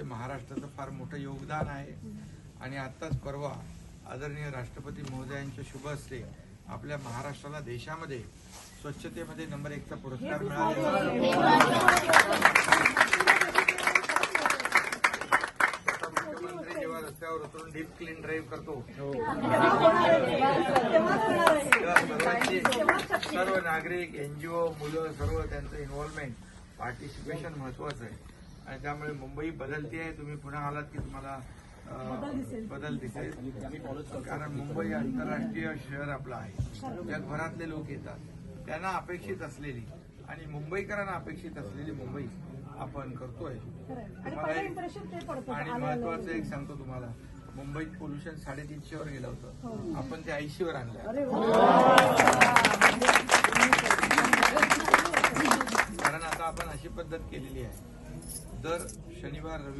महाराष्ट्राचं फार मोठं योगदान आहे आणि आत्ताच परवा आदरणीय राष्ट्रपती महोदयांच्या शुभ हस्ते आपल्या महाराष्ट्राला देशामध्ये स्वच्छतेमध्ये नंबर 1चा पुरस्कार मिळालेला आहे। मुख्यमंत्री जेव्हा रस्त्यावर उतरून डीप क्लीन ड्राईव्ह करतो सर्व नागरिक एनजीओ मुलं सर्व त्यांचं इन्व्हॉल्वमेंट पार्टिसिपेशन महत्वाचं आहे आणि त्यामुळे मुंबई बदलती आहे। तुम्ही पुन्हा आलात की तुम्हाला बदल दिसेल कारण मुंबई आंतरराष्ट्रीय शहर आपलं आहे। जगभरातले लोक येतात, त्यांना अपेक्षित असलेली आणि मुंबईकरांना अपेक्षित असलेली मुंबई आपण करतोय। आणि महत्वाचं एक सांगतो तुम्हाला, मुंबईत पोल्युशन 350 वर गेलं होतं, आपण ते 80 वर आणलं। कारण आता आपण अशी पद्धत केलेली आहे, दर शनिवार रविवार